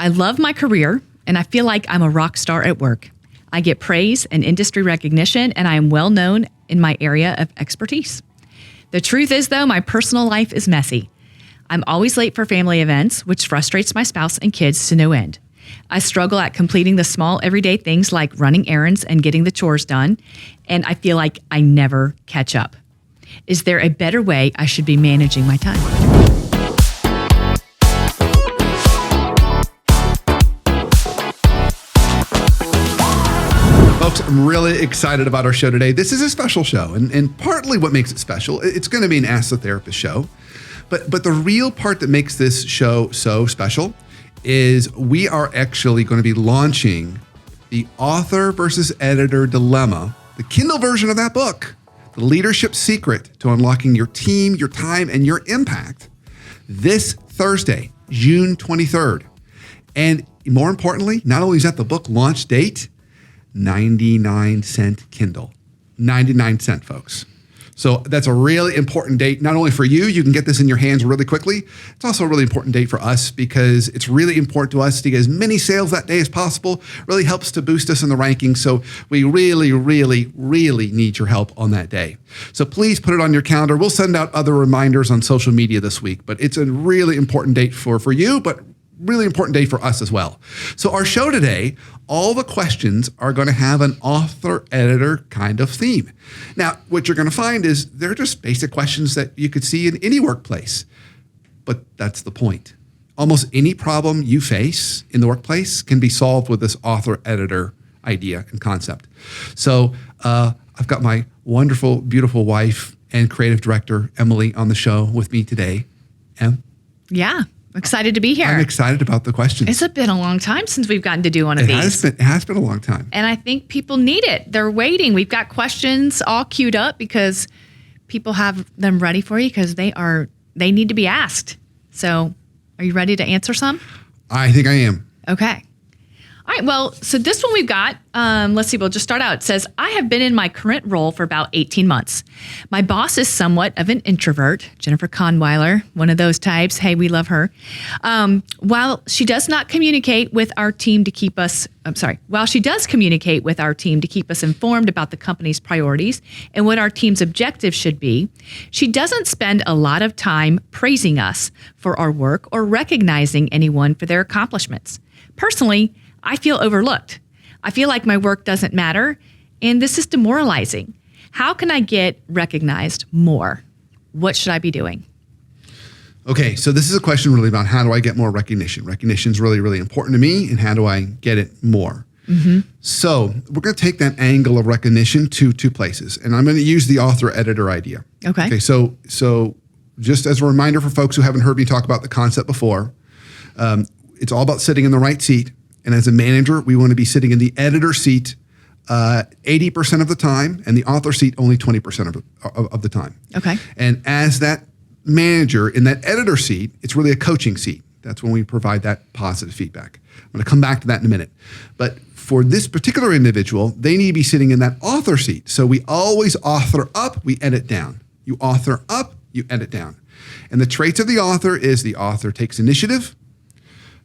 I love my career, and I feel like I'm a rock star at work. I get praise and industry recognition, and I am well known in my area of expertise. The truth is, though, my personal life is messy. I'm always late for family events, which frustrates my spouse and kids to no end. I struggle at completing the small everyday things like running errands and getting the chores done, and I feel like I never catch up. Is there a better way I should be managing my time? Folks, I'm really excited about our show today. This is a special show, and partly what makes it special, it's going to be an Ask the Therapist show. But the real part that makes this show so special is we are actually going to be launching the author versus editor dilemma, the Kindle version of that book, The Leadership Secret to Unlocking Your Team, Your Time, and Your Impact, this Thursday, June 23rd. And more importantly, not only is that the book launch date, 99-cent Kindle. 99-cent, folks. So that's a really important date, not only for you, you can get this in your hands really quickly. It's also a really important date for us because it's really important to us to get as many sales that day as possible. Really helps to boost us in the rankings. So we really, really, really need your help on that day. So please put it on your calendar. We'll send out other reminders on social media this week, but it's a really important date for you, but really important day for us as well. So our show today, all the questions are going to have an author-editor kind of theme. Now, what you're going to find is they're just basic questions that you could see in any workplace. But that's the point. Almost any problem you face in the workplace can be solved with this author-editor idea and concept. So I've got my wonderful, beautiful wife and creative director, Emily, on the show with me today. Em? Yeah. Excited to be here. I'm excited about the questions. It's been a long time since we've gotten to do one of these. It has been a long time. And I think people need it. They're waiting. We've got questions all queued up because people have them ready for you because they need to be asked. So are you ready to answer some? I think I am. Okay. All right. Well, so this one we've got, let's see, we'll just start out. It says, I have been in my current role for about 18 months. My boss is somewhat of an introvert, Jennifer Conweiler, one of those types. Hey, we love her. While she does communicate with our team to keep us informed about the company's priorities and what our team's objectives should be, she doesn't spend a lot of time praising us for our work or recognizing anyone for their accomplishments. Personally, I feel overlooked. I feel like my work doesn't matter, and this is demoralizing. How can I get recognized more? What should I be doing? Okay, so this is a question really about how do I get more recognition? Recognition is really, really important to me, and how do I get it more? Mm-hmm. So we're going to take that angle of recognition to two places, and I'm going to use the author-editor idea. Okay, so just as a reminder for folks who haven't heard me talk about the concept before, it's all about sitting in the right seat. And as a manager, we want to be sitting in the editor seat 80% of the time and the author seat only 20% of the time. Okay. And as that manager in that editor seat, it's really a coaching seat. That's when we provide that positive feedback. I'm going to come back to that in a minute. But for this particular individual, they need to be sitting in that author seat. So we always author up, we edit down. You author up, you edit down. And the traits of the author is the author takes initiative,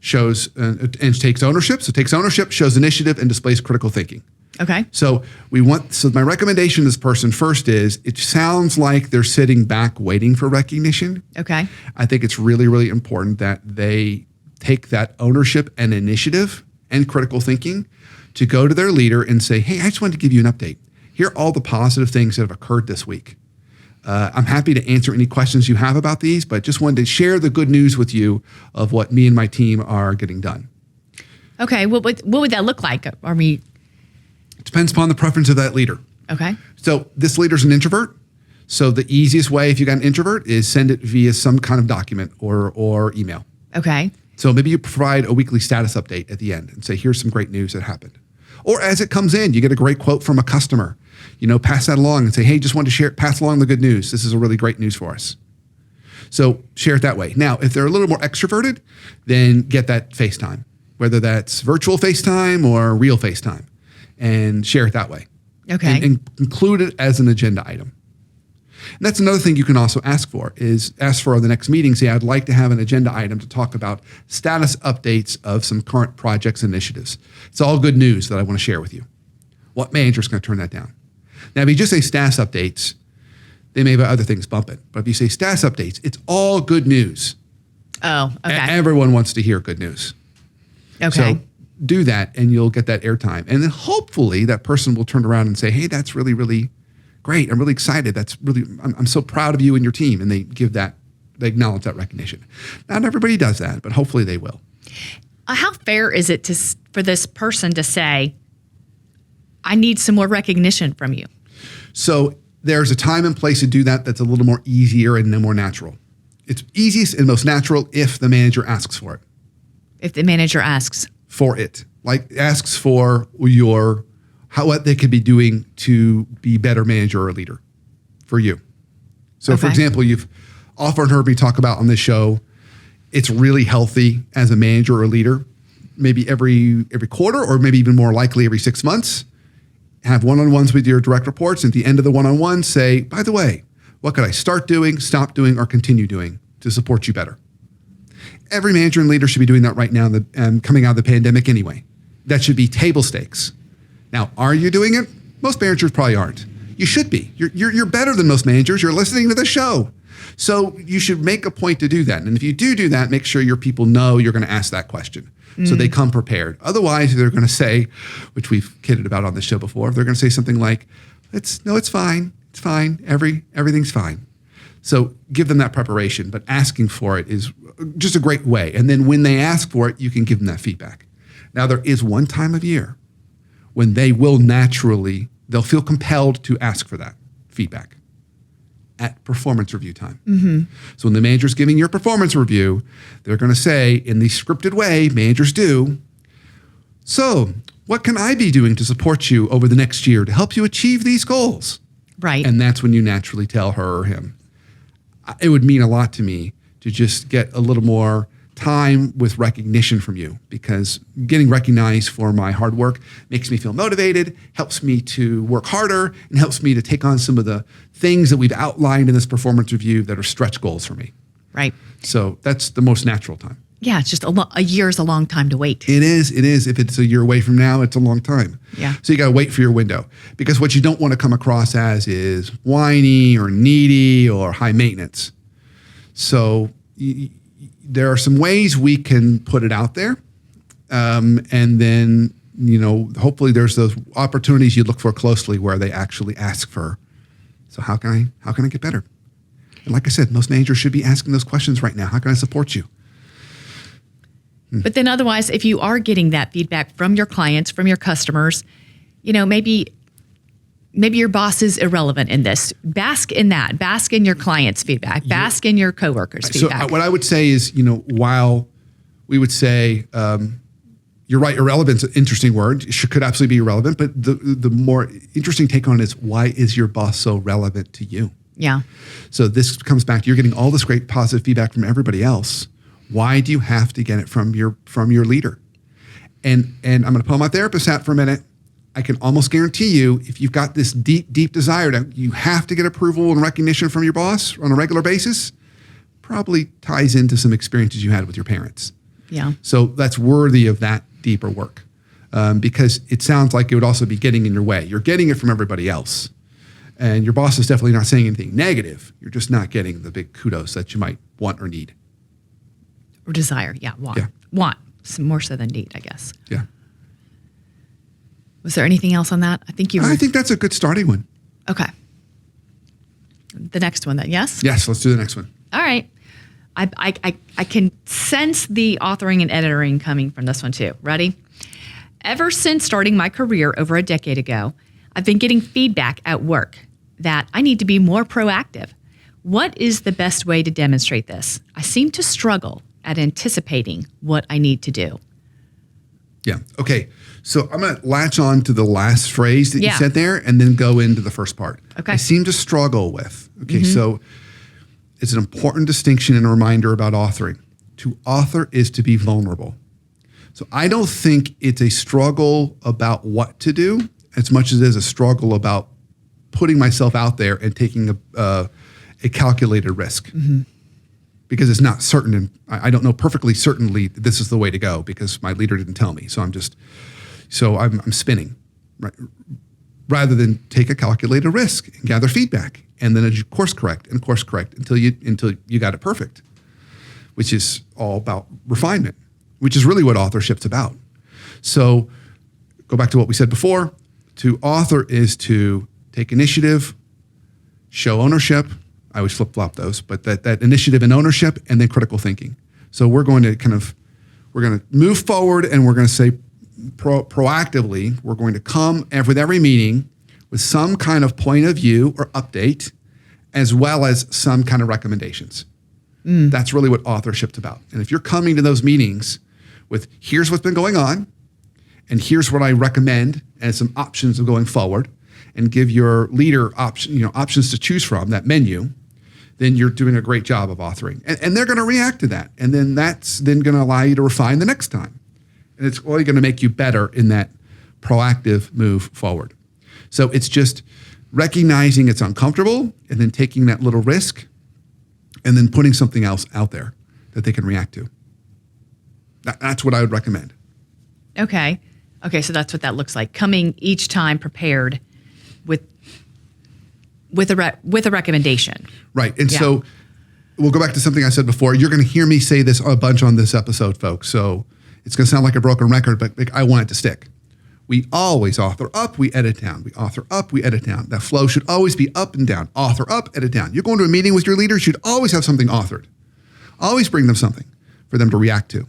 shows and takes ownership. So takes ownership, shows initiative, and displays critical thinking. Okay. So my recommendation to this person first is, it sounds like they're sitting back waiting for recognition. Okay. I think it's really, really important that they take that ownership and initiative and critical thinking to go to their leader and say, hey, I just wanted to give you an update. Here are all the positive things that have occurred this week. I'm happy to answer any questions you have about these, but just wanted to share the good news with you of what me and my team are getting done. Okay. What would that look like? It depends upon the preference of that leader. Okay. So this leader's an introvert. So the easiest way, if you got an introvert, is send it via some kind of document or email. Okay. So maybe you provide a weekly status update at the end and say, here's some great news that happened. Or as it comes in, you get a great quote from a customer. Pass that along and say, hey, just wanted to pass along the good news. This is a really great news for us. So share it that way. Now, if they're a little more extroverted, then get that FaceTime, whether that's virtual FaceTime or real FaceTime, and share it that way. Okay. And include it as an agenda item. And that's another thing you can also ask for on the next meeting. Say, I'd like to have an agenda item to talk about status updates of some current projects and initiatives. It's all good news that I want to share with you. What manager is going to turn that down? Now, if you just say status updates, they may have other things bump it. But if you say status updates, it's all good news. Oh, okay. Everyone wants to hear good news. Okay. So do that and you'll get that airtime. And then hopefully that person will turn around and say, hey, that's really, really great. I'm really excited. I'm so proud of you and your team. And they acknowledge that recognition. Not everybody does that, but hopefully they will. How fair is it for this person to say, I need some more recognition from you? So there's a time and place to do that that's a little more easier and more natural. It's easiest and most natural if the manager asks for it. If the manager asks for it, like asks for what they could be doing to be better manager or leader for you. So for example, you've often heard me talk about on this show, it's really healthy as a manager or leader, maybe every quarter or maybe even more likely every 6 months, have one-on-ones with your direct reports. At the end of the one-on-one, say, by the way, what could I start doing, stop doing, or continue doing to support you better? Every manager and leader should be doing that right now coming out of the pandemic anyway. That should be table stakes. Now, are you doing it? Most managers probably aren't. You should be. You're better than most managers. You're listening to the show. So you should make a point to do that. And if you do that, make sure your people know you're going to ask that question. So they come prepared. Otherwise, they're going to say, which we've kidded about on the show before, they're going to say something like, it's fine. It's fine. Everything's fine. So give them that preparation, but asking for it is just a great way. And then when they ask for it, you can give them that feedback. Now, there is one time of year when they'll feel compelled to ask for that feedback at performance review time. Mm-hmm. So when the manager's giving your performance review, they're going to say in the scripted way managers do, so what can I be doing to support you over the next year to help you achieve these goals? Right. And that's when you naturally tell her or him. It would mean a lot to me to just get a little more time with recognition from you, because getting recognized for my hard work makes me feel motivated, helps me to work harder, and helps me to take on some of the things that we've outlined in this performance review that are stretch goals for me. Right. So that's the most natural time. Yeah, it's just a year is a long time to wait. It is. If it's a year away from now, it's a long time. Yeah. So you got to wait for your window, because what you don't want to come across as is whiny or needy or high maintenance. So there are some ways we can put it out there. And then, hopefully there's those opportunities you look for closely where they actually ask for, so how can I get better? And like I said, most managers should be asking those questions right now. How can I support you? But then otherwise, if you are getting that feedback from your clients, from your customers, maybe your boss is irrelevant in this. Bask in that. Bask in your clients' feedback. Bask in your coworkers' feedback. So what I would say is, while we would say, you're right, irrelevant's an interesting word. It could absolutely be irrelevant. But the more interesting take on it is, why is your boss so relevant to you? Yeah. So this comes back to, you're getting all this great positive feedback from everybody else. Why do you have to get it from your leader? And I'm going to pull my therapist hat for a minute. I can almost guarantee you, if you've got this deep, deep desire you have to get approval and recognition from your boss on a regular basis, probably ties into some experiences you had with your parents. Yeah. So that's worthy of that deeper work, because it sounds like it would also be getting in your way. You're getting it from everybody else. And your boss is definitely not saying anything negative. You're just not getting the big kudos that you might want or need. Or desire. Yeah. Want. Yeah. Want. More so than need, I guess. Yeah. Was there anything else on that? I think that's a good starting one. Okay. The next one then, yes? Yes, let's do the next one. All right. I can sense the authoring and editing coming from this one too. Ready? Ever since starting my career over a decade ago, I've been getting feedback at work that I need to be more proactive. What is the best way to demonstrate this? I seem to struggle at anticipating what I need to do. Yeah. Okay. So I'm going to latch on to the last phrase that you said there and then go into the first part. Okay. I seem to struggle with. Okay. So it's an important distinction and a reminder about authoring. To author is to be vulnerable. So I don't think it's a struggle about what to do as much as it is a struggle about putting myself out there and taking a calculated risk. Because it's not certain, and I don't know perfectly certainly that this is the way to go because my leader didn't tell me. So I'm spinning, right? Rather than take a calculated risk and gather feedback, and then course correct until you got it perfect, which is all about refinement, which is really what authorship's about. So go back to what we said before. To author is to take initiative, show ownership. I always flip-flop those, but that initiative and ownership, and then critical thinking. So we're going to move forward, and we're going to say proactively, we're going to come with every meeting with some kind of point of view or update, as well as some kind of recommendations. That's really what authorship's about. And if you're coming to those meetings with, here's what's been going on, and here's what I recommend as some options of going forward, and give your leader options to choose from, that menu, then you're doing a great job of authoring. And they're going to react to that. And then that's then going to allow you to refine the next time. And it's only going to make you better in that proactive move forward. So it's just recognizing it's uncomfortable and then taking that little risk and then putting something else out there that they can react to. That's what I would recommend. Okay, so that's what that looks like. Coming each time prepared with a recommendation. Right. And so we'll go back to something I said before. You're going to hear me say this a bunch on this episode, folks. So it's going to sound like a broken record, but I want it to stick. We always author up, we edit down. We author up, we edit down. That flow should always be up and down. Author up, edit down. You're going to a meeting with your leaders, you should always have something authored. Always bring them something for them to react to.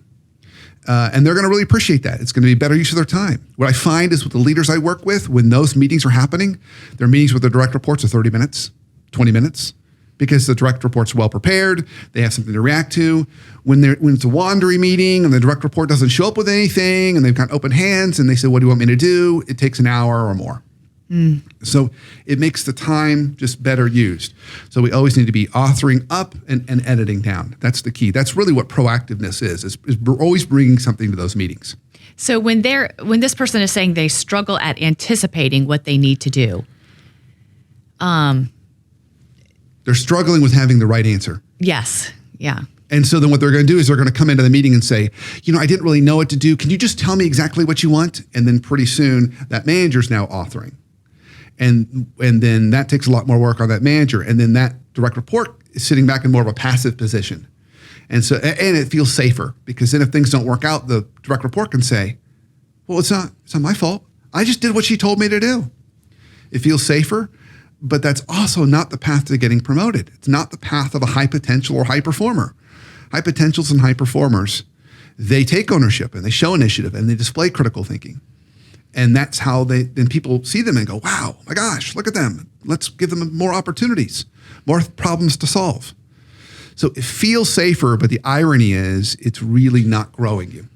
And they're going to really appreciate that. It's going to be better use of their time. What I find is with the leaders I work with, when those meetings are happening, their meetings with their direct reports are 30 minutes, 20 minutes, because the direct report's well prepared. They have something to react to. When it's a wandery meeting and the direct report doesn't show up with anything and they've got open hands and they say, what do you want me to do? It takes an hour or more. So it makes the time just better used. So we always need to be authoring up and editing down. That's the key. That's really what proactiveness is always bringing something to those meetings. So when this person is saying they struggle at anticipating what they need to do, they're struggling with having the right answer. Yes. Yeah. And so then what they're going to do is they're going to come into the meeting and say, I didn't really know what to do. Can you just tell me exactly what you want? And then pretty soon that manager's now authoring. And then that takes a lot more work on that manager. And then that direct report is sitting back in more of a passive position. And it feels safer because then if things don't work out, the direct report can say, well, it's not my fault. I just did what she told me to do. It feels safer, but that's also not the path to getting promoted. It's not the path of a high potential or high performer. High potentials and high performers, they take ownership and they show initiative and they display critical thinking. And that's how then people see them and go, wow, my gosh, look at them. Let's give them more opportunities, more problems to solve. So it feels safer, but the irony is it's really not growing you.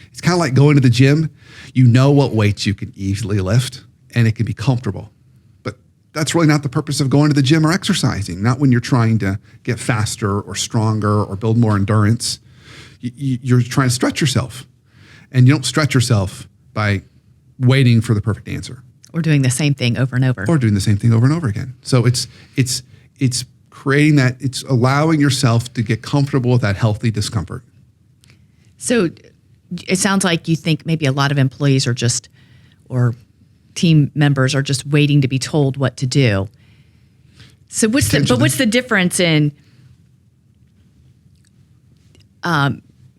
It's kind of like going to the gym. You know what weights you can easily lift and it can be comfortable. But that's really not the purpose of going to the gym or exercising, not when you're trying to get faster or stronger or build more endurance. You're trying to stretch yourself. And you don't stretch yourself by waiting for the perfect answer. Or doing the same thing over and over. Or doing the same thing over and over again. So it's creating that, it's allowing yourself to get comfortable with that healthy discomfort. So it sounds like you think maybe a lot of employees or team members are just waiting to be told what to do. So what's the difference in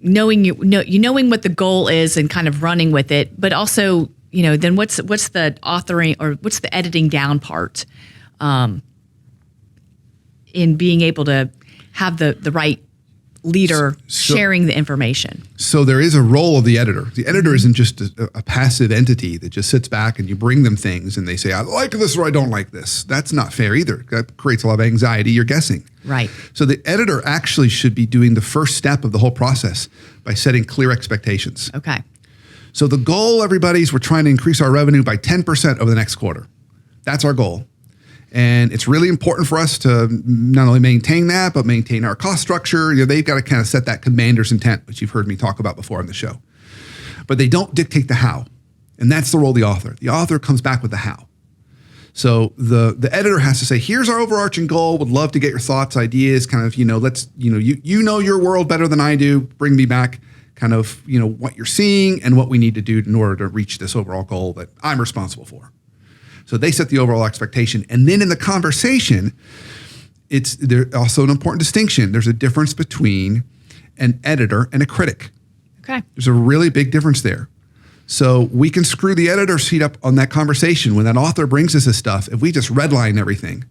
knowing what the goal is and kind of running with it, but also, then what's the authoring or what's the editing down part in being able to have the right leader sharing the information? So there is a role of the editor. The editor isn't just a passive entity that just sits back and you bring them things and they say, I like this or I don't like this. That's not fair either. That creates a lot of anxiety. You're guessing. Right. So the editor actually should be doing the first step of the whole process by setting clear expectations. Okay. So the goal, everybody, is we're trying to increase our revenue by 10% over the next quarter. That's our goal. And it's really important for us to not only maintain that, but maintain our cost structure. They've got to kind of set that commander's intent, which you've heard me talk about before on the show. But they don't dictate the how. And that's the role of the author. The author comes back with the how. So the editor has to say, here's our overarching goal. Would love to get your thoughts, ideas, kind of, let's, you know your world better than I do. Bring me back kind of, what you're seeing and what we need to do in order to reach this overall goal that I'm responsible for. So they set the overall expectation. And then in the conversation, there's also an important distinction. There's a difference between an editor and a critic. Okay. There's a really big difference there. So we can screw the editor's seat up on that conversation when that author brings us this stuff. If we just redline everything,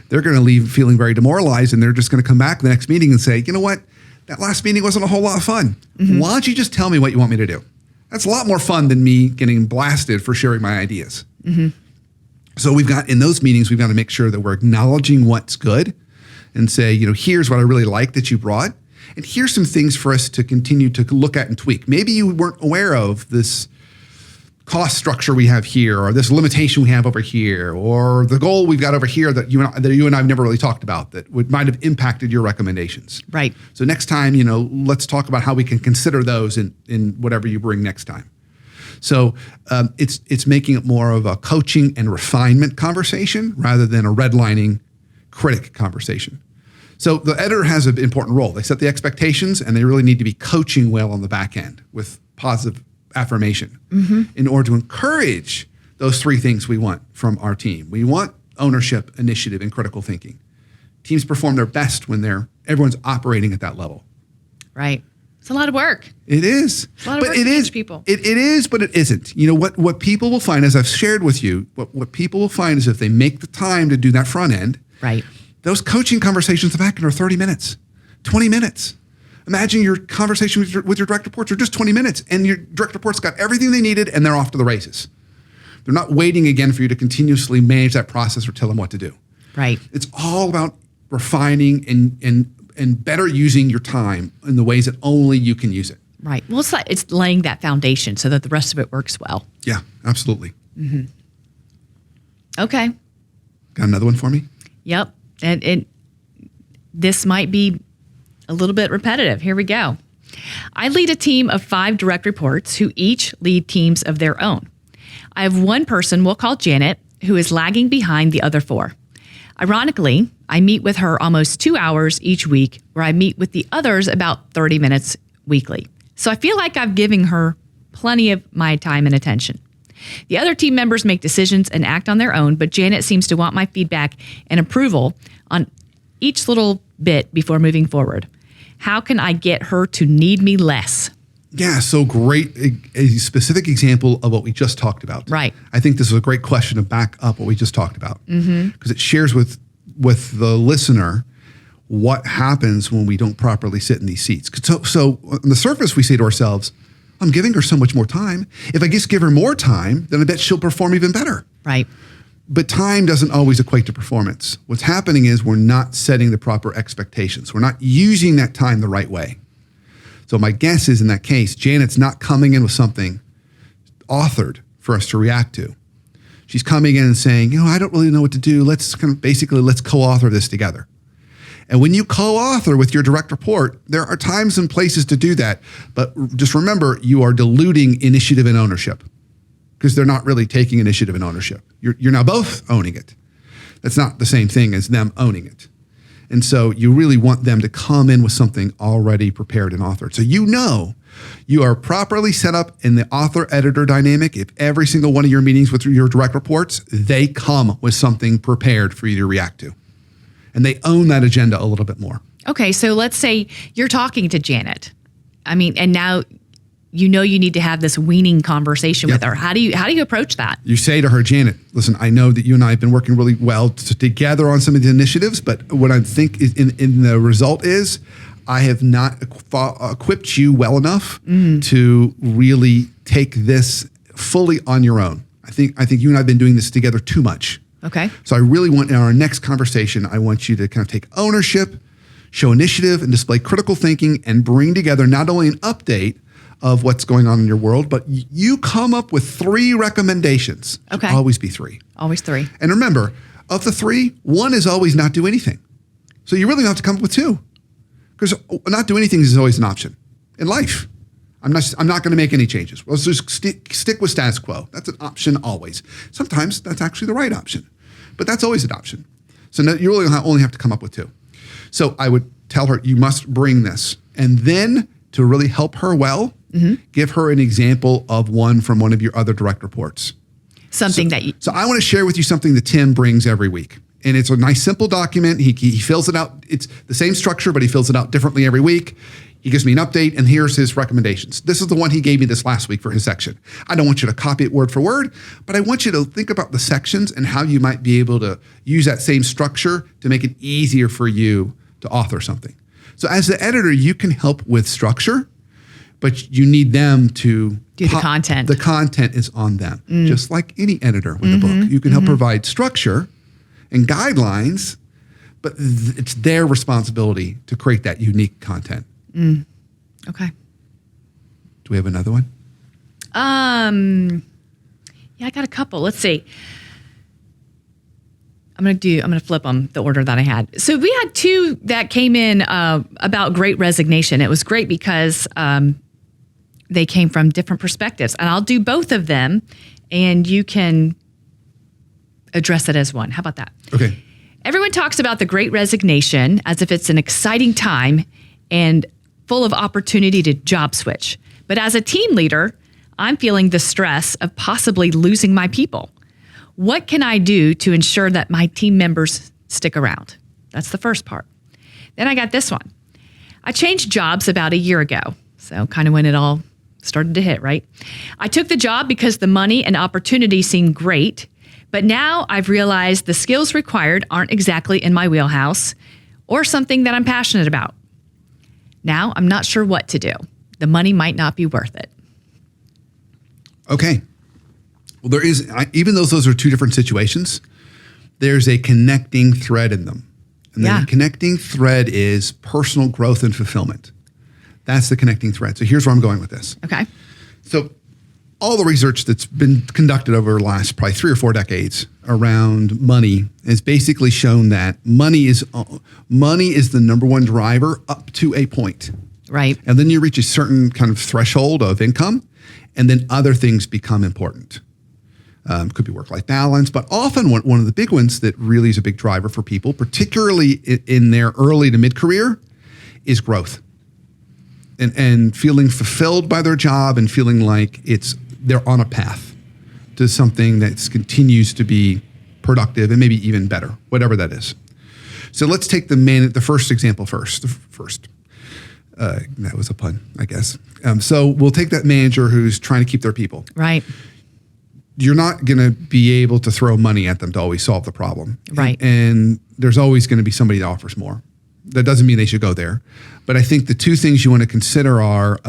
they're going to leave feeling very demoralized, and they're just going to come back the next meeting and say, you know what? That last meeting wasn't a whole lot of fun. Mm-hmm. Why don't you just tell me what you want me to do? That's a lot more fun than me getting blasted for sharing my ideas. Mm-hmm. So in those meetings, we've got to make sure that we're acknowledging what's good and say, here's what I really like that you brought. And here's some things for us to continue to look at and tweak. Maybe you weren't aware of this cost structure we have here, or this limitation we have over here, or the goal we've got over here that you and I have never really talked about that might have impacted your recommendations. Right. So next time, let's talk about how we can consider those in whatever you bring next time. So it's making it more of a coaching and refinement conversation rather than a redlining critic conversation. So the editor has an important role. They set the expectations, and they really need to be coaching well on the back end with positive affirmation in order to encourage those three things we want from our team. We want ownership, initiative, and critical thinking. Teams perform their best when everyone's operating at that level. Right. It's a lot of work. It is. It's a lot of work to teach people. It is, but it isn't. What people will find, as I've shared with you, what people will find is if they make the time to do that front end, right, those coaching conversations in the back end are 30 minutes, 20 minutes. Imagine your conversation with your direct reports are just 20 minutes, and your direct reports got everything they needed, and they're off to the races. They're not waiting again for you to continuously manage that process or tell them what to do. Right. It's all about refining and better using your time in the ways that only you can use it. Right. Well, it's laying that foundation so that the rest of it works well. Yeah, absolutely. Mm-hmm. Okay. Got another one for me? Yep. And this might be a little bit repetitive. Here we go. I lead a team of 5 direct reports who each lead teams of their own. I have one person we'll call Janet, who is lagging behind the other 4. Ironically, I meet with her almost 2 hours each week, where I meet with the others about 30 minutes weekly. So I feel like I'm giving her plenty of my time and attention. The other team members make decisions and act on their own, but Janet seems to want my feedback and approval on each little bit before moving forward. How can I get her to need me less? Yeah, so great. A specific example of what we just talked about. Right. I think this is a great question to back up what we just talked about. Because it shares with the listener what happens when we don't properly sit in these seats. So on the surface, we say to ourselves, I'm giving her so much more time. If I just give her more time, then I bet she'll perform even better. Right. But time doesn't always equate to performance. What's happening is we're not setting the proper expectations. We're not using that time the right way. So my guess is in that case, Janet's not coming in with something authored for us to react to. She's coming in and saying, I don't really know what to do. Let's co-author this together. And when you co-author with your direct report, there are times and places to do that. But just remember, you are diluting initiative and ownership because they're not really taking initiative and ownership. You're now both owning it. That's not the same thing as them owning it. And so you really want them to come in with something already prepared and authored. So you are properly set up in the author-editor dynamic. If every single one of your meetings with your direct reports, they come with something prepared for you to react to. And they own that agenda a little bit more. Okay, so let's say you're talking to Janet. And now you need to have this weaning conversation with her. How do you approach that? You say to her, Janet, listen, I know that you and I have been working really well together on some of the initiatives, but what I think is in the result is I have not equipped you well enough to really take this fully on your own. I think you and I have been doing this together too much. Okay. So I really want in our next conversation, I want you to kind of take ownership, show initiative, and display critical thinking, and bring together not only an update of what's going on in your world, but you come up with 3 recommendations. Okay. Should always be 3. Always 3. And remember, of the 3, 1 is always not do anything. So you really have to come up with 2. Because not do anything is always an option in life. I'm not going to make any changes. Let's just stick with status quo. That's an option always. Sometimes that's actually the right option. but that's always an option. So no, you really only have to come up with 2. So I would tell her, you must bring this. And then to really help her well, give her an example of one from one of your other direct reports. Something So I want to share with you something that Tim brings every week. And it's a nice, simple document. He fills it out. It's the same structure, but he fills it out differently every week. He gives me an update, and here's his recommendations. This is the one he gave me this last week for his section. I don't want you to copy it word for word, but I want you to think about the sections and how you might be able to use that same structure to make it easier for you to author something. So as the editor, you can help with structure, but you need them to do the content. The content is on them, just like any editor with a book. You can help provide structure and guidelines, but it's their responsibility to create that unique content. Okay. Do we have another one? Yeah, I got a couple. Let's see. I'm going to flip them the order that I had. So we had 2 that came in about Great Resignation. It was great because they came from different perspectives, and I'll do both of them and you can address it as one. How about that? Okay. Everyone talks about the Great Resignation as if it's an exciting time and full of opportunity to job switch. But as a team leader, I'm feeling the stress of possibly losing my people. What can I do to ensure that my team members stick around? That's the first part. Then I got this one. I changed jobs about a year ago. So kind of when it all started to hit, right? I took the job because the money and opportunity seemed great, but now I've realized the skills required aren't exactly in my wheelhouse or something that I'm passionate about. Now I'm not sure what to do. The money might not be worth it. Okay. Well, there is, even though those are 2 different situations, there's a connecting thread in them. And the connecting thread is personal growth and fulfillment. That's the connecting thread. So here's where I'm going with this. Okay. So all the research that's been conducted over the last probably 3 or 4 decades around money has basically shown that money is the number one driver up to a point. Right. And then you reach a certain kind of threshold of income, and then other things become important. Could be work-life balance, but often one of the big ones that really is a big driver for people, particularly in their early to mid-career, is growth. And feeling fulfilled by their job and feeling like they're on a path to something that continues to be productive and maybe even better, whatever that is. So let's take the first example first. That was a pun, I guess. So we'll take that manager who's trying to keep their people. Right. You're not going to be able to throw money at them to always solve the problem. Right. And there's always going to be somebody that offers more. That doesn't mean they should go there. But I think the 2 things you want to consider are,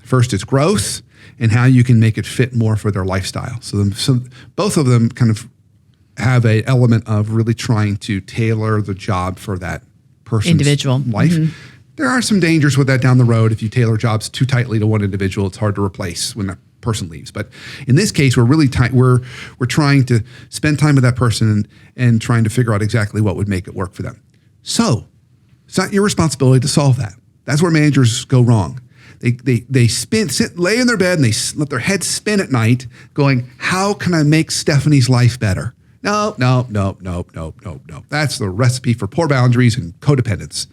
first, it's growth and how you can make it fit more for their lifestyle. So both of them kind of have an element of really trying to tailor the job for that person's individual life. There are some dangers with that down the road. If you tailor jobs too tightly to one individual, it's hard to replace when that person leaves. But in this case, we're really we're trying to spend time with that person and trying to figure out exactly what would make it work for them. So it's not your responsibility to solve that. That's where managers go wrong. They lay in their bed and they let their heads spin at night going, how can I make Stephanie's life better? No. That's the recipe for poor boundaries and codependence.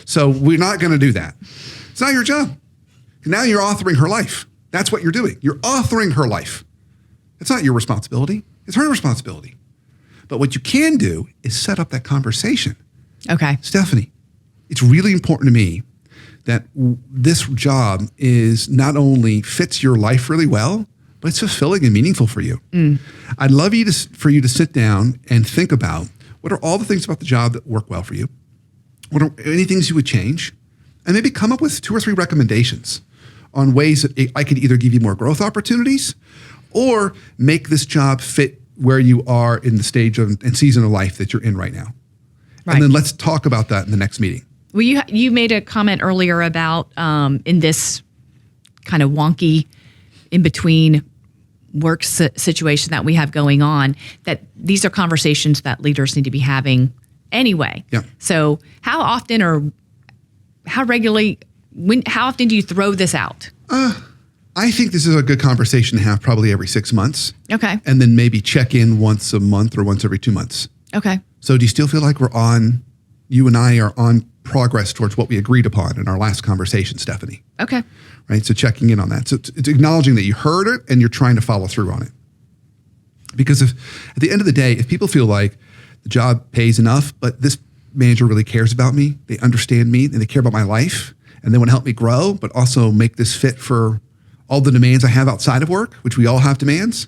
So we're not going to do that. It's not your job. Now you're authoring her life. That's what you're doing. You're authoring her life. It's not your responsibility. It's her responsibility. But what you can do is set up that conversation. Okay. Stephanie, it's really important to me that this job is not only fits your life really well, but it's fulfilling and meaningful for you. I'd love for you to sit down and think about what are all the things about the job that work well for you? What are any things you would change? And maybe come up with 2 or 3 recommendations on ways that I could either give you more growth opportunities or make this job fit where you are in the stage and season of life that you're in right now. Right. And then let's talk about that in the next meeting. Well, you made a comment earlier about in this kind of wonky in-between work situation that we have going on, that these are conversations that leaders need to be having anyway. Yeah. So how often or how regularly, how often do you throw this out? I think this is a good conversation to have probably every 6 months. Okay. And then maybe check in once a month or once every 2 months. Okay. So do you still feel like you and I are on progress towards what we agreed upon in our last conversation, Stephanie? Okay. Right? So checking in on that. So it's acknowledging that you heard it and you're trying to follow through on it. Because at the end of the day, if people feel like the job pays enough, but this manager really cares about me, they understand me, and they care about my life, and they want to help me grow, but also make this fit for all the demands I have outside of work, which we all have demands.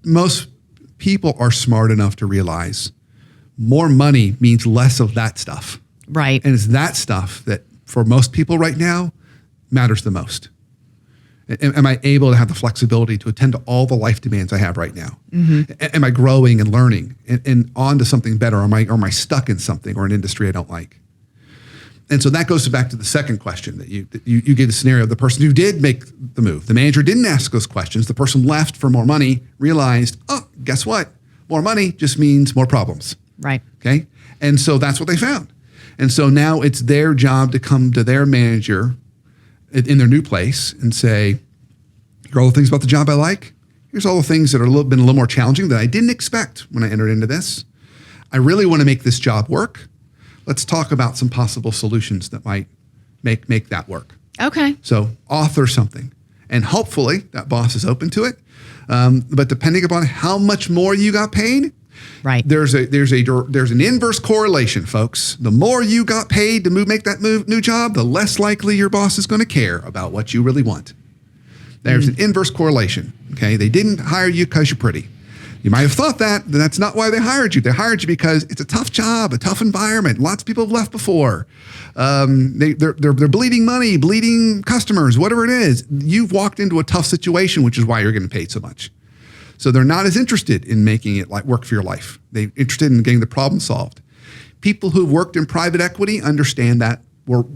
Most people are smart enough to realize more money means less of that stuff. Right. And it's that stuff that for most people right now matters the most. Am I able to have the flexibility to attend to all the life demands I have right now? Mm-hmm. Am I growing and learning and on to something better? Or am I stuck in something or an industry I don't like? And so that goes back to the second question that you gave the scenario of the person who did make the move. The manager didn't ask those questions. The person left for more money, realized, oh, guess what? More money just means more problems. Right. Okay. And so that's what they found. And so now it's their job to come to their manager in their new place and say, here are all the things about the job I like. Here's all the things that are been a little more challenging that I didn't expect when I entered into this. I really want to make this job work. Let's talk about some possible solutions that might make that work. Okay. So author something. And hopefully that boss is open to it. But depending upon how much more you got paid, right, there's an inverse correlation, folks. The more you got paid to make that new job, the less likely your boss is going to care about what you really want. There's an inverse correlation. Okay, they didn't hire you because you're pretty. You might have thought that, but that's not why they hired you. They hired you because it's a tough job, a tough environment. Lots of people have left before. They're bleeding money, bleeding customers, whatever it is. You've walked into a tough situation, which is why you're getting paid so much. So they're not as interested in making it like work for your life. They're interested in getting the problem solved. People who've worked in private equity understand that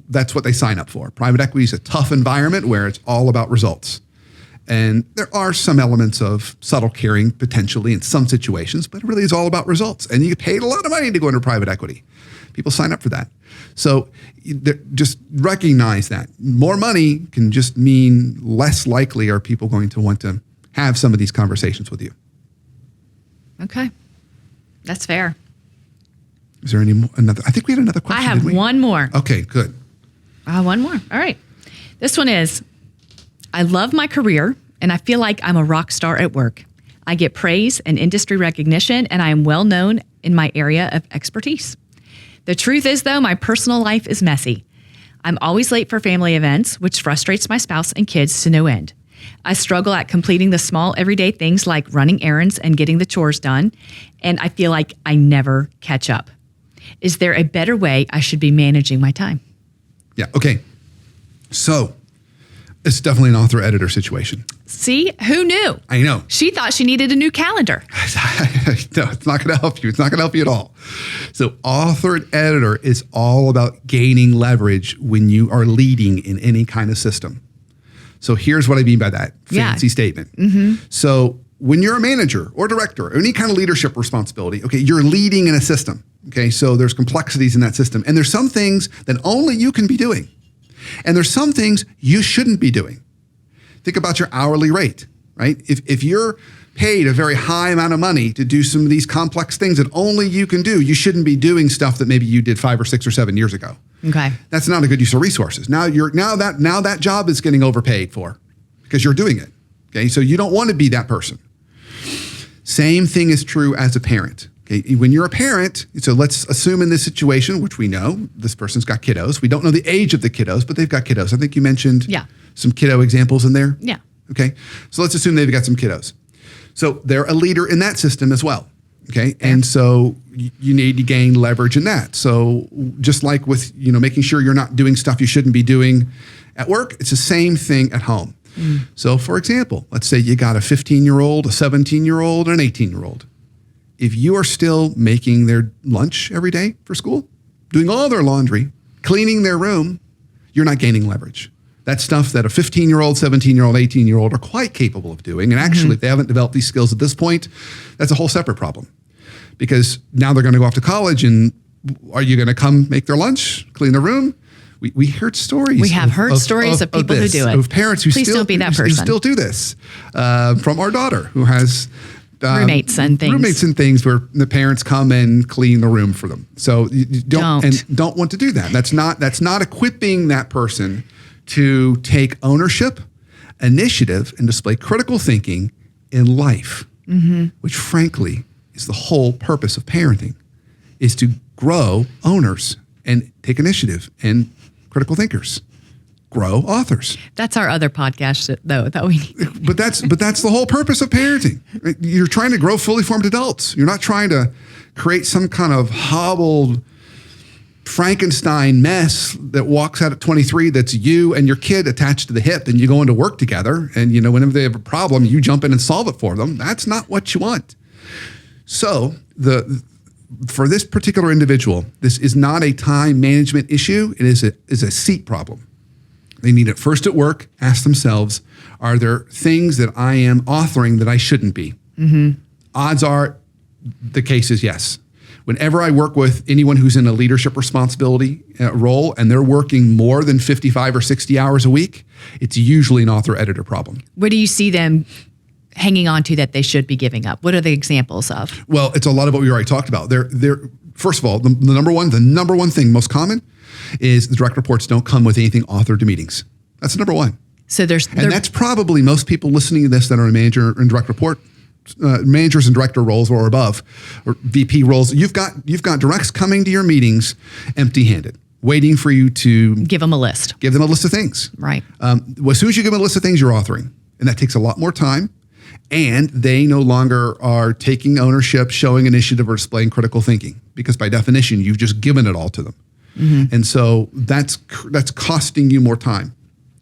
that's what they sign up for. Private equity is a tough environment where it's all about results. And there are some elements of subtle caring potentially in some situations, but it really is all about results. And you get paid a lot of money to go into private equity. People sign up for that. So just recognize that. More money can just mean less likely are people going to want to have some of these conversations with you. Okay. That's fair. Is there another? I think we had another question. I have one more. Okay, good. One more. All right. This one is, I love my career and I feel like I'm a rock star at work. I get praise and industry recognition and I am well known in my area of expertise. The truth is, though, my personal life is messy. I'm always late for family events, which frustrates my spouse and kids to no end. I struggle at completing the small everyday things like running errands and getting the chores done, and I feel like I never catch up. Is there a better way I should be managing my time? Yeah, okay. So it's definitely an author-editor situation. See, who knew? I know. She thought she needed a new calendar. No, it's not going to help you. It's not going to help you at all. So author and editor is all about gaining leverage when you are leading in any kind of system. So here's what I mean by that fancy statement. Mm-hmm. So when you're a manager or director or any kind of leadership responsibility, okay, you're leading in a system. Okay, so there's complexities in that system. And there's some things that only you can be doing. And there's some things you shouldn't be doing. Think about your hourly rate, right? If you're paid a very high amount of money to do some of these complex things that only you can do, you shouldn't be doing stuff that maybe you did 5 or 6 or 7 years ago. Okay. That's not a good use of resources. Now that job is getting overpaid for because you're doing it. Okay. So you don't want to be that person. Same thing is true as a parent. Okay. When you're a parent, so let's assume in this situation, which we know this person's got kiddos. We don't know the age of the kiddos, but they've got kiddos. I think you mentioned some kiddo examples in there. Yeah. Okay. So let's assume they've got some kiddos. So they're a leader in that system as well. Okay. And so you need to gain leverage in that. So just like with, making sure you're not doing stuff you shouldn't be doing at work, it's the same thing at home. Mm. So for example, let's say you got a 15-year-old, a 17-year-old, and an 18-year-old. If you are still making their lunch every day for school, doing all their laundry, cleaning their room, you're not gaining leverage. That's stuff that a 15-year-old, 17-year-old, 18-year-old are quite capable of doing. And actually, if they haven't developed these skills at this point, that's a whole separate problem. Because now they're going to go off to college, and are you going to come make their lunch, clean their room? We heard stories. We have heard stories of people who do it. Of parents who Please don't be that person. Who still do this. From our daughter, who has roommates and things where the parents come and clean the room for them. So you don't want to do that. That's not equipping that person to take ownership, initiative, and display critical thinking in life, which frankly is the whole purpose of parenting, is to grow owners and take initiative and critical thinkers. Grow authors. That's our other podcast, though, that we need. But that's the whole purpose of parenting. You're trying to grow fully formed adults. You're not trying to create some kind of hobbled Frankenstein mess that walks out at 23 that's you and your kid attached to the hip, and you go into work together, and whenever they have a problem, you jump in and solve it for them. That's not what you want. So for this particular individual, this is not a time management issue. It is a seat problem. They need it first at work, ask themselves, are there things that I am authoring that I shouldn't be? Odds are the case is yes. Whenever I work with anyone who's in a leadership responsibility role and they're working more than 55 or 60 hours a week, it's usually an author-editor problem. What do you see them hanging on to that they should be giving up? What are the examples of? Well, it's a lot of what we already talked about. They're first of all, the number one thing, most common, is the direct reports don't come with anything authored to meetings. That's number one. So that's probably most people listening to this that are in manager and direct report, managers and director roles or above, or VP roles. You've got directs coming to your meetings empty-handed, waiting for you to give them a list. Give them a list of things. Right. As soon as you give them a list of things, you're authoring, and that takes a lot more time. And they no longer are taking ownership, showing initiative, or displaying critical thinking, because by definition, you've just given it all to them. And so that's costing you more time,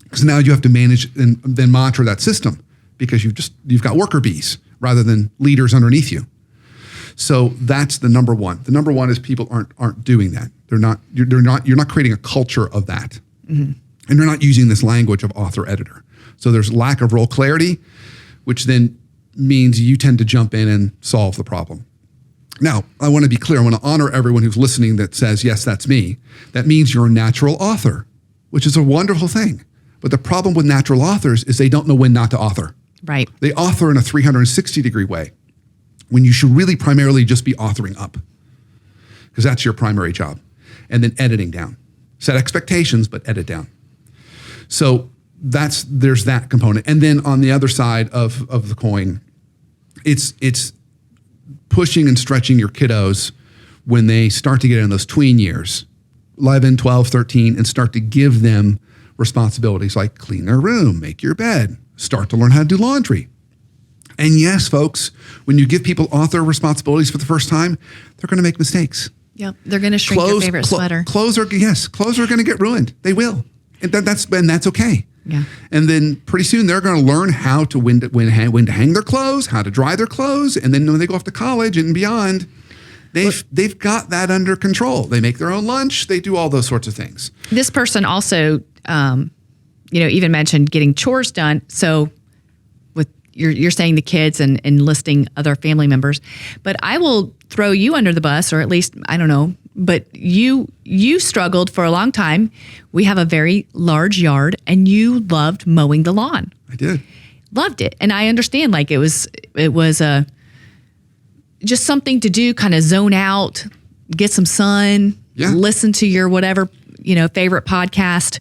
because now you have to manage and then monitor that system, because you've got worker bees rather than leaders underneath you. So that's the number one. The number one is people aren't doing that. You're not creating a culture of that, and they're not using this language of author editor. So there's lack of role clarity, which then means you tend to jump in and solve the problem. Now, I want to be clear. I want to honor everyone who's listening that says, yes, that's me. That means you're a natural author, which is a wonderful thing. But the problem with natural authors is they don't know when not to author. Right. They author in a 360-degree way, when you should really primarily just be authoring up, because that's your primary job. And then editing down. Set expectations, but edit down. So there's that component. And then on the other side of the coin, it's pushing and stretching your kiddos when they start to get in those tween years, 11, 12, 13, and start to give them responsibilities like clean their room, make your bed, start to learn how to do laundry. And yes, folks, when you give people author responsibilities for the first time, they're going to make mistakes. Yep, they're going to shrink your favorite sweater. Clothes are going to get ruined. They will. And that's okay. Yeah. And then pretty soon they're going to learn how to when to hang their clothes, how to dry their clothes, and then when they go off to college and beyond, they've got that under control. They make their own lunch. They do all those sorts of things. This person also, even mentioned getting chores done. So with you're saying the kids and listing other family members, but I will throw you under the bus, or at least I don't know. But you struggled for a long time. We have a very large yard, and you loved mowing the lawn. I did. Loved it. And I understand, like, it was just something to do, kind of zone out, get some sun, listen to your whatever, favorite podcast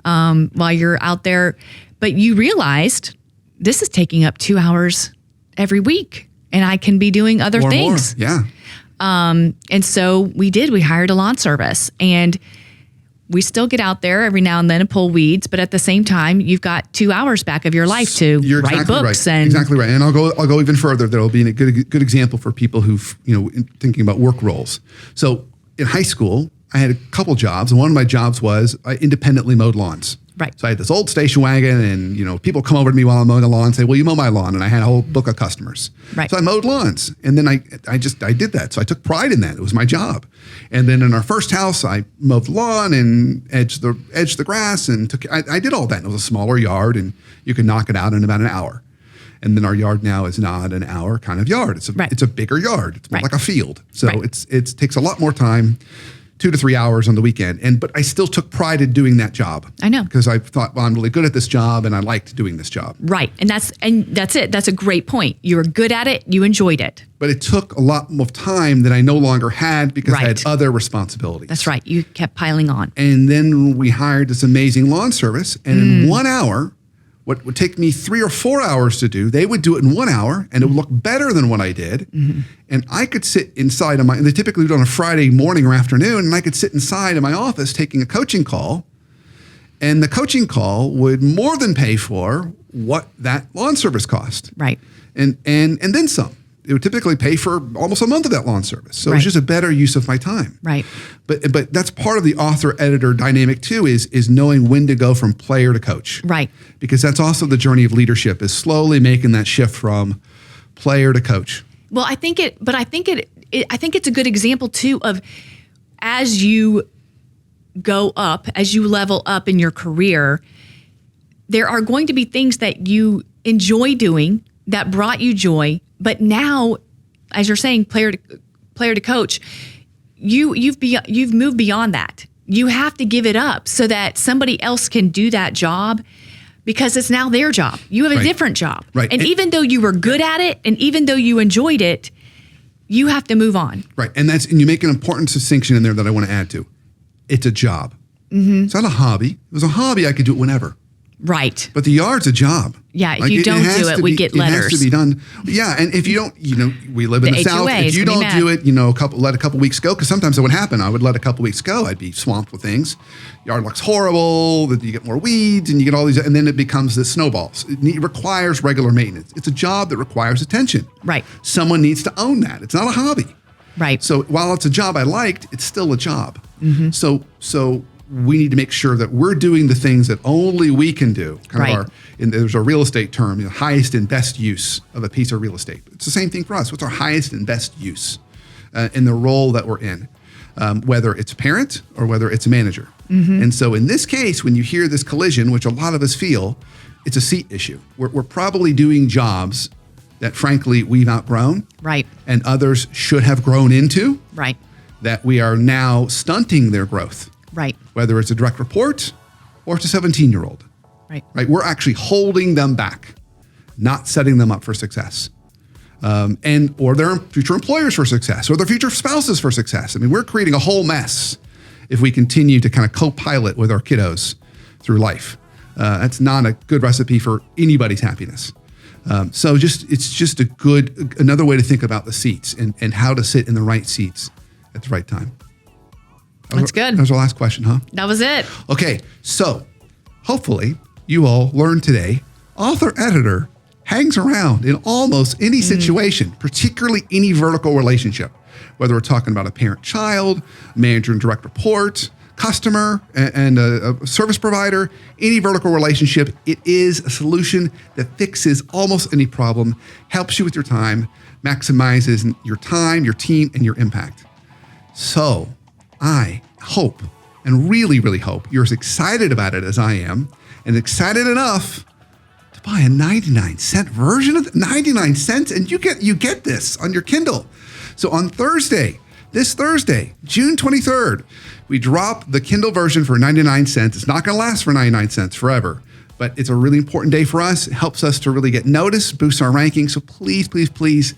while you're out there. But you realized this is taking up 2 hours every week, and I can be doing other things. More. Yeah. And so we hired a lawn service, and we still get out there every now and then and pull weeds, but at the same time, you've got 2 hours back of your life to write books. Right. Exactly right. And I'll go even further. That'll be a good example for people who've, thinking about work roles. So in high school, I had a couple jobs, and one of my jobs was I independently mowed lawns. Right. So I had this old station wagon, and people come over to me while I'm mowing the lawn and say, "Will you mow my lawn?" And I had a whole book of customers. Right. So I mowed lawns, and then I did that. So I took pride in that. It was my job. And then in our first house, I mowed the lawn and edged the grass, and I did all that. And it was a smaller yard, and you could knock it out in about an hour. And then our yard now is not an hour kind of yard. It's a bigger yard. It's more like a field. So it takes a lot more time 2 to 3 hours on the weekend. But I still took pride in doing that job. I know. Because I thought, well, I'm really good at this job and I liked doing this job. Right. And that's it. That's a great point. You were good at it. You enjoyed it. But it took a lot of time that I no longer had because I Right. had other responsibilities. That's right. You kept piling on. And then we hired this amazing lawn service. And in 1 hour, what would take me 3 or 4 hours to do, they would do it in 1 hour and it would look better than what I did. And I could sit inside of and they typically do it on a Friday morning or afternoon, and I could sit inside of my office taking a coaching call. And the coaching call would more than pay for what that lawn service cost. Right. And then some. It would typically pay for almost a month of that lawn service. So Right. it's just a better use of my time. Right. But that's part of the author-editor dynamic too, is knowing when to go from player to coach. Right. Because that's also the journey of leadership, is slowly making that shift from player to coach. Well, I think it's a good example too of, as you go up, as you level up in your career, there are going to be things that you enjoy doing that brought you joy. But now, as you're saying, player to coach, you've moved beyond that. You have to give it up so that somebody else can do that job, because it's now their job. You have a Right. different job. Right. And even though you were good at it, and even though you enjoyed it, you have to move on. Right. And you make an important distinction in there that I want to add to. It's a job. It's not a hobby. If it was a hobby, I could do it whenever. Right. But the yard's a job. Yeah, if you don't has do it, to we be- get It has letters. to be done. Yeah, and if you don't, we live in The the South. HOA If is you gonna be don't do mad. it, let a couple weeks go, because sometimes it would happen. I would let a couple weeks go. I'd be swamped with things. Yard looks horrible. That you get more weeds, and you get all these, and then it becomes this snowballs. It requires regular maintenance. It's a job that requires attention. Right. Someone needs to own that. It's not a hobby. Right. So while it's a job I liked, it's still a job. So we need to make sure that we're doing the things that only we can do. Right. There's a real estate term, highest and best use of a piece of real estate. It's the same thing for us. What's our highest and best use in the role that we're in, whether it's parent or whether it's manager. And so in this case, when you hear this collision, which a lot of us feel, it's a seat issue. We're probably doing jobs that, frankly, we've outgrown. Right. And others should have grown into. Right. That we are now stunting their growth. Right. Whether it's a direct report or it's a 17-year-old. Right. We're actually holding them back, not setting them up for success. Or their future employers for success, or their future spouses for success. I mean, we're creating a whole mess if we continue to kind of co-pilot with our kiddos through life. That's not a good recipe for anybody's happiness. So it's just another way to think about the seats and how to sit in the right seats at the right time. That's good. That was our last question, huh? That was it. Okay, so hopefully you all learned today, author-editor hangs around in almost any situation, particularly any vertical relationship, whether we're talking about a parent-child, manager and direct report, customer and a service provider, any vertical relationship. It is a solution that fixes almost any problem, helps you with your time, maximizes your time, your team, and your impact. So I hope, and really, really hope, you're as excited about it as I am, and excited enough to buy a 99-cent version of 99 cents, and you get this on your Kindle. So on this Thursday, June 23rd, we drop the Kindle version for 99 cents. It's not going to last for 99 cents forever, but it's a really important day for us. It helps us to really get noticed, boost our ranking. So please, please, please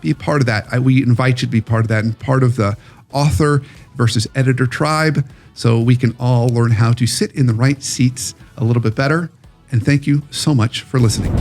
be a part of that. We invite you to be part of that and part of the author versus editor tribe, so we can all learn how to sit in the right seats a little bit better. And thank you so much for listening.